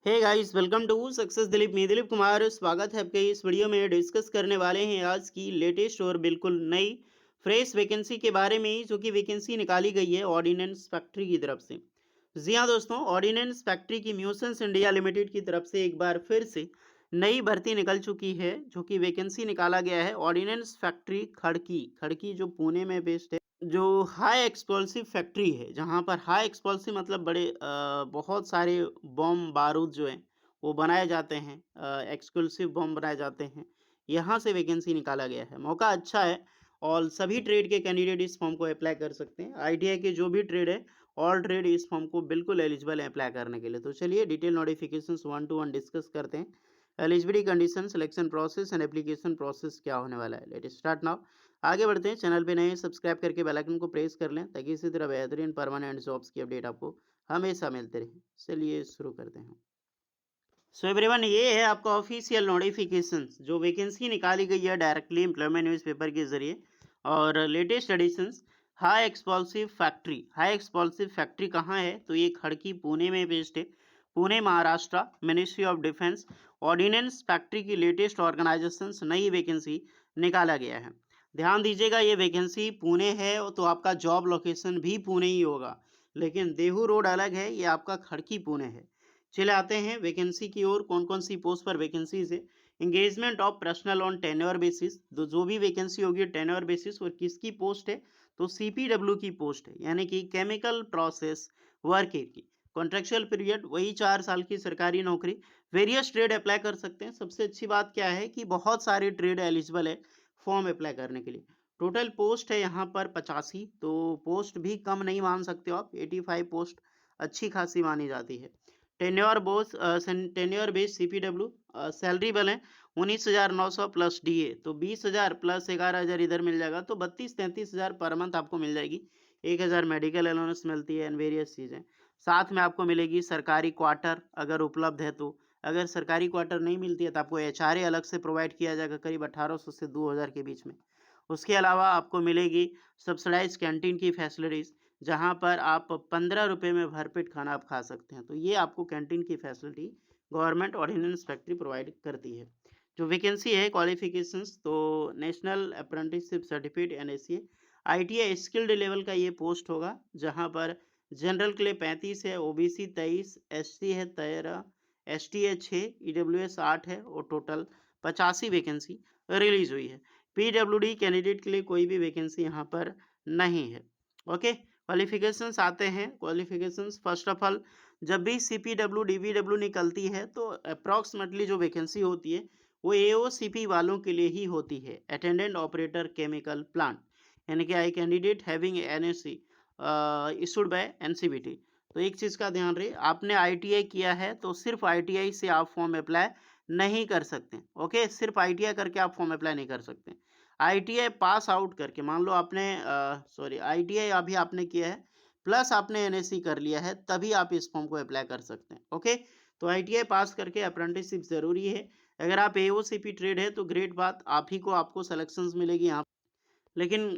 Hey guys, welcome to success Dilip. मैं दिलीप कुमार स्वागत है आपके इस वीडियो में। डिस्कस करने वाले हैं आज की लेटेस्ट और बिल्कुल नई फ्रेश वैकेंसी के बारे में, जो कि वैकेंसी निकाली गई है ऑर्डिनेंस फैक्ट्री की तरफ से। जी हाँ दोस्तों, ऑर्डिनेंस फैक्ट्री की म्यूसेंस इंडिया लिमिटेड की तरफ से एक बार फिर से नई भर्ती निकल चुकी है, जो कि वैकेंसी निकाला गया है ऑर्डिनेंस फैक्ट्री खड़की। खड़की जो पुणे में बेस्ड है, जो हाई एक्सप्लोसिव फैक्ट्री है, जहाँ पर हाई एक्सप्लोसिव मतलब बड़े बहुत सारे बम बारूद जो हैं वो बनाए जाते हैं, एक्सक्लूसिव बम बनाए जाते हैं। यहाँ से वैकेंसी निकाला गया है। मौका अच्छा है और सभी ट्रेड के कैंडिडेट इस फॉर्म को अप्लाई कर सकते हैं। आईटीआई के जो भी ट्रेड है, ऑल ट्रेड इस फॉर्म को बिल्कुल एलिजिबल है अप्लाई करने के लिए। तो चलिए detail notifications one two one discuss करते हैं। Eligibility condition, selection process and application process क्या होने वाला है। Let start now. आगे बढ़ते हैं। चैनल पे नए हैं, सब्सक्राइब करके बेल आइकन को प्रेस कर लें, ताकि इसी तरह बेहतरीन परमानेंट जॉब्स की अपडेट आपको हमेशा मिलते रहे। चलिए शुरू करते हैं। सो एवरीवन, ये है आपका ऑफिशियल नोटिफिकेशन, जो वैकेंसी निकाली गई है डायरेक्टली एम्प्लॉयमेंट न्यूज़पेपर के जरिए। और latest editions, high explosive factory. High explosive factory कहाँ है? तो ये खड़की पुणे में बेस्ड है। Pune Maharashtra, ministry of defence ordnance factory की लेटेस्ट ऑर्गेनाइजेशन नई वैकेंसी निकाला गया है। ध्यान दीजिएगा, ये वैकेंसी पुणे है तो आपका जॉब लोकेशन भी पुणे ही होगा, लेकिन देहू रोड अलग है, ये आपका खड़की पुणे है। चले आते हैं वैकेंसी की ओर। कौन कौन सी पोस्ट पर वैकेंसीज है। Engagement of personal on tenure basis, तो जो भी वैकेंसी होगी टेन्योर बेसिस। और किसकी पोस्ट है? तो सीपीडब्ल्यू की पोस्ट है, यानी कि केमिकल प्रोसेस वर्कर की। कॉन्ट्रेक्चुअल पीरियड वही 4 साल की सरकारी नौकरी। वेरियस ट्रेड अप्लाई कर सकते हैं। सबसे अच्छी बात क्या है कि बहुत सारे ट्रेड एलिजिबल है फॉर्म अप्लाई करने के लिए। टोटल पोस्ट है यहाँ पर 85, तो पोस्ट भी कम नहीं मान सकते हो आप। 85 पोस्ट अच्छी खासी मानी जाती है। Tenure base CPW. सैलरी बल है 19,900 प्लस डीए, तो 20,000 प्लस 11,000 इधर मिल जाएगा, तो 32-33,000 पर मंथ आपको मिल जाएगी। 1,000 मेडिकल अलाउंस मिलती है एंड वेरियस चीज़ें। साथ में आपको मिलेगी सरकारी क्वार्टर अगर उपलब्ध है तो। अगर सरकारी क्वार्टर नहीं मिलती है तो आपको एचआरए अलग से प्रोवाइड किया जाएगा, करीब 1800 से 2,000 के बीच में। उसके अलावा आपको मिलेगी सब्सिडाइज कैंटीन की फैसिलिटीज़, जहाँ पर आप 15 रुपये में भरपेट खाना आप खा सकते हैं। तो ये आपको कैंटीन की facility government ordnance factory provide करती है। जो वैकेंसी है क्वालिफिकेशंस, तो national apprenticeship certificate NACA, ITI skilled level का ये पोस्ट होगा, जहाँ पर जनरल के लिए 35 है, ओबीसी 23, एसटी है 13, एसटी है 6, ईडब्ल्यूएस 8 है, और टोटल 85 वैकेंसी रिलीज हुई है। पीडब्ल्यूडी कैंडिडेट के लिए कोई भी वैकेंसी यहाँ पर नहीं है। ओके, क्वालिफिकेशंस आते हैं। क्वालिफिकेशंस फर्स्ट ऑफ ऑल, जब भी सीपीडब्ल्यू डीवीडब्ल्यू निकलती है तो अप्रॉक्सीमेटली जो वैकेंसी होती है वो एओसीपी वालों के लिए ही होती है, अटेंडेंट ऑपरेटर केमिकल प्लांट, यानी कि I candidate having NSC issued by NCBT. तो एक चीज़ का ध्यान रहे, आपने आईटीआई किया है तो सिर्फ आईटीआई से आप फॉर्म अप्लाई नहीं कर सकते। ओके, सिर्फ आईटीआई करके आप फॉर्म अप्लाई नहीं कर सकते। आईटीआई पास आउट करके, मान लो आपने आईटीआई अभी आपने किया है प्लस आपने एनएससी कर लिया है, तभी आप इस फॉर्म को अप्लाई कर सकते हैं। ओके, तो आईटीआई पास करके अप्रेंटिसशिप जरूरी है। अगर आप एओसीपी ट्रेड है तो ग्रेट बात, आप ही को आपको सिलेक्शंस मिलेगी यहाँ। लेकिन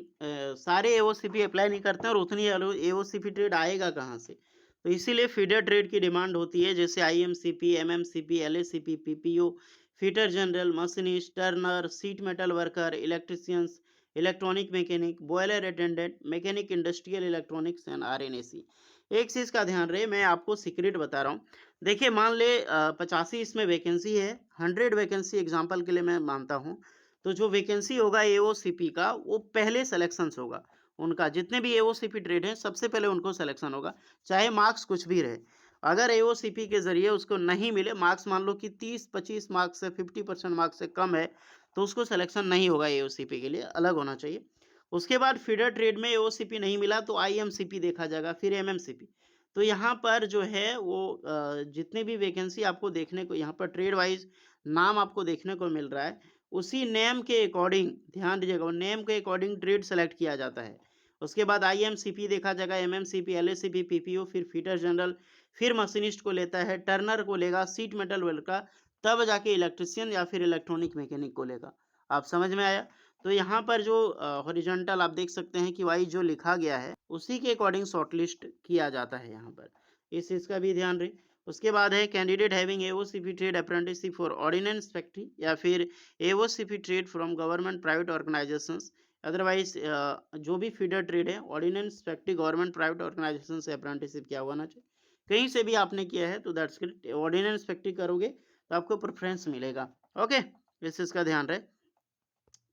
सारे एओसीपी अप्लाई नहीं करते हैं, और उतनी एओसीपी ट्रेड आएगा कहाँ से? तो इसीलिए फीडर ट्रेड की डिमांड होती है, जैसे IMCP, MMCP, LACP, PPO, fitter general, machinist, turner, sheet metal worker, electricians, electronic mechanic, boiler attendant, mechanic industrial electronics and RNAC. एक चीज़ का ध्यान रहे, मैं आपको सीक्रेट बता रहा हूँ। देखिए, मान ले 85 इसमें वैकेंसी है, 100 वैकेंसी एग्जाम्पल के लिए मैं मानता हूँ, तो जो वैकेंसी होगा एओसीपी का, वो पहले सिलेक्शंस होगा। उनका जितने भी एओसीपी ट्रेड हैं, सबसे पहले उनको सिलेक्शन होगा, चाहे मार्क्स कुछ भी रहे। अगर एओसीपी के ज़रिए उसको नहीं मिले मार्क्स, मान लो कि 30-25 मार्क्स से 50% मार्क्स से कम है, तो उसको सिलेक्शन नहीं होगा एओसीपी के लिए, अलग होना चाहिए। उसके बाद फीडर ट्रेड में एओसीपी नहीं मिला तो आईएमसीपी देखा जाएगा, फिर एमएमसीपी। तो यहाँ पर जो है वो जितने भी वैकेंसी आपको देखने को यहाँ पर ट्रेड वाइज़ नाम आपको देखने को मिल रहा है, उसी नेम के अकॉर्डिंग, ध्यान दीजिएगा, वो नेम के अकॉर्डिंग ट्रेड सेलेक्ट किया जाता है। उसके बाद आईएमसीपी देखा जाएगा, एमएमसीपी, एलएसीपी, पीपीओ, फिर फीटर जनरल, फिर मशीनिस्ट को लेता है, टर्नर को लेगा, सीट मेटल वेल्डर का, तब जाके इलेक्ट्रिशियन या फिर इलेक्ट्रॉनिक मैकेनिक को लेगा। आप समझ में आया? तो यहाँ पर जो हॉरिजॉन्टल आप देख सकते हैं कि वाइज जो लिखा गया है, उसी के अकॉर्डिंग शॉर्टलिस्ट किया जाता है यहाँ पर। इस चीज़ का भी ध्यान रहे। उसके बाद है candidate having AOCP trade apprenticeship for ordnance factory या फिर AOCP trade from government private organisations. Otherwise जो भी फीडर ट्रेड है ordnance factory government private organisation से अप्रेंटिसशिप किया हुआ ना चाहिए। कहीं से भी आपने किया है तो दैट्स ग्रेट। ऑर्डिनेंस फैक्ट्री करोगे तो आपको प्रेफरेंस मिलेगा। ओके, इस चीज का ध्यान रहे।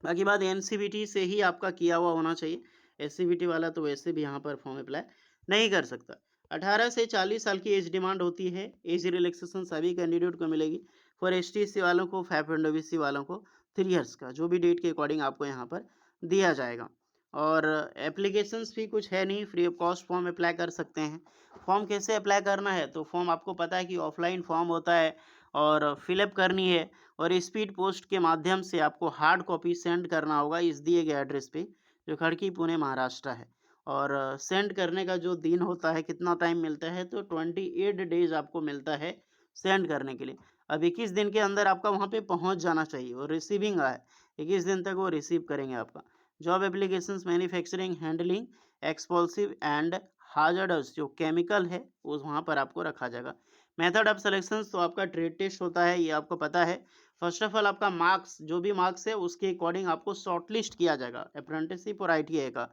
बाकी बात एनसीबीटी से ही आपका किया हुआ होना चाहिए। एससीबीटी वाला तो वैसे भी यहाँ पर फॉर्म अप्लाई नहीं कर सकता। 18 से 40 साल की एज डिमांड होती है। एज रिलैक्सेशन सभी कैंडिडेट को मिलेगी। फॉर एसटीसी वालों को 5 एंड ओबीसी वालों को 3 इयर्स का, जो भी डेट के अकॉर्डिंग आपको यहाँ पर दिया जाएगा। और एप्लीकेशंस भी कुछ है नहीं, free of cost form apply कर सकते हैं। फॉर्म कैसे अप्लाई करना है तो फॉर्म आपको पता है कि ऑफलाइन फॉर्म होता है और फिलअप करनी है और स्पीड पोस्ट के माध्यम से आपको हार्ड कॉपी सेंड करना होगा इस दिए गए एड्रेस पे, जो खड़की पुणे महाराष्ट्र है। और सेंड करने का जो दिन होता है, कितना टाइम मिलता है तो 28 डेज आपको मिलता है सेंड करने के लिए। अब 21 दिन के अंदर आपका वहाँ पे पहुँच जाना चाहिए और रिसीविंग आए 21 दिन तक वो रिसीव करेंगे आपका। Job applications manufacturing handling explosive and hazardous जो केमिकल है वो वहाँ पर आपको रखा जाएगा। मेथड ऑफ सिलेक्शन तो आपका ट्रेड टेस्ट होता है, ये आपको पता है। फर्स्ट ऑफ ऑल आपका मार्क्स, जो भी मार्क्स है उसके अकॉर्डिंग आपको शॉर्टलिस्ट किया जाएगा अप्रेंटिसशिप और आईटीआई का।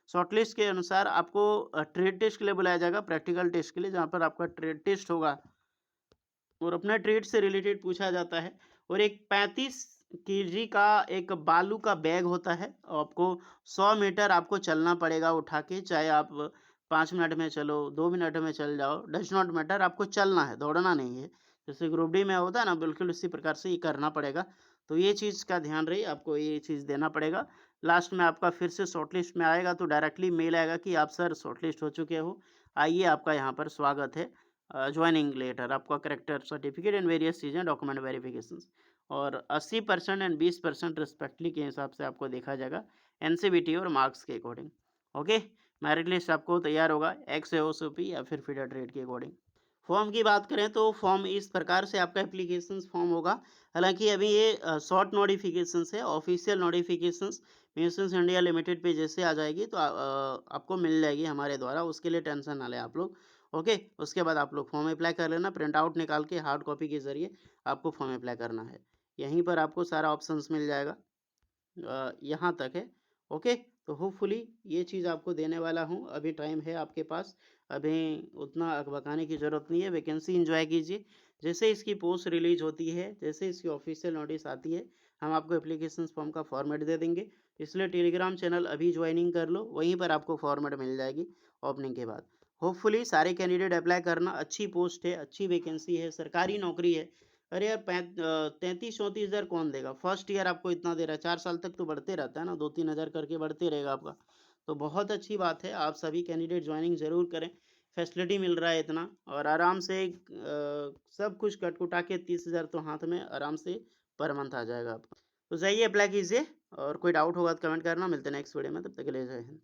शॉर्टलिस्ट के अनुसार आपको ट्रेड टेस्ट के लिए बुलाया जाएगा, प्रैक्टिकल टेस्ट के लिए, जहाँ पर आपका ट्रेड टेस्ट होगा और अपना ट्रेड से रिलेटेड पूछा जाता है। और एक 35 केजी का एक बालू का बैग होता है, आपको 100 मीटर आपको चलना पड़ेगा उठा के, चाहे आप 5 मिनट में चलो 2 मिनट में चल जाओ, डज नॉट मैटर, आपको चलना है, दौड़ना नहीं है। जैसे ग्रुप डी में होता है ना, बिल्कुल उसी प्रकार से ये करना पड़ेगा। तो ये चीज़ का ध्यान रही, आपको ये चीज़ देना पड़ेगा। लास्ट में आपका फिर से शॉर्टलिस्ट में आएगा तो डायरेक्टली मेल आएगा कि आप सर शॉर्टलिस्ट हो चुके हो, आइए आपका यहाँ पर स्वागत है, ज्वाइनिंग लेटर, आपका करेक्टर सर्टिफिकेट एंड वेरियस चीज़ें, डॉक्यूमेंट वेरिफिकेशंस। और 80% एंड 20% रिस्पेक्टली के हिसाब से आपको देखा जाएगा एनसीबीटी और मार्क्स के अकॉर्डिंग। ओके, मेरिट लिस्ट आपको तैयार होगा एक्सओसीपी या फिर फीडर ट्रेड के अकॉर्डिंग। फॉर्म की बात करें तो फॉर्म इस प्रकार से आपका एप्लीकेशन फॉर्म होगा। हालांकि अभी ये शॉर्ट नोटिफिकेशन है, official notification meiosis India limited पे जैसे आ जाएगी तो आपको मिल जाएगी हमारे द्वारा, उसके लिए टेंशन ना लें आप लोग। ओके, उसके बाद आप लोग फॉर्म अप्लाई कर लेना, प्रिंट आउट निकाल के हार्ड कॉपी के ज़रिए आपको फॉर्म अप्लाई करना है। यहीं पर आपको सारा ऑप्शंस मिल जाएगा, यहाँ तक है। ओके, तो होपफुली ये चीज़ आपको देने वाला हूँ। अभी टाइम है आपके पास, अभी उतना अकबकाने की ज़रूरत नहीं है, वैकेंसी एंजॉय कीजिए। जैसे इसकी पोस्ट रिलीज होती है, जैसे इसकी ऑफिशियल नोटिस आती है, हम आपको एप्लीकेशन फॉर्म का फॉर्मेट दे देंगे। इसलिए टेलीग्राम चैनल अभी ज्वाइनिंग कर लो, वहीं पर आपको फॉर्मेट मिल जाएगी ओपनिंग के बाद। होपफुली सारे कैंडिडेट अप्लाई करना, अच्छी पोस्ट है, अच्छी वैकेंसी है, सरकारी नौकरी है। अरे यार 33-34 हज़ार कौन देगा? फर्स्ट ईयर आपको इतना दे रहा है, 4 साल तक तो बढ़ते रहता है ना, 2-3 हज़ार करके बढ़ते रहेगा आपका। तो बहुत अच्छी बात है, आप सभी कैंडिडेट ज्वाइनिंग ज़रूर करें। फैसिलिटी मिल रहा है इतना और आराम से सब कुछ कट-कुटा के 30 हज़ार तो हाथ में आराम से पर मंथ आ जाएगा आपका। तो जाइए अप्लाई कीजिए और कोई डाउट होगा तो कमेंट करना। मिलते हैं नेक्स्ट वीडियो में, तब तक के लिए जय हिंद।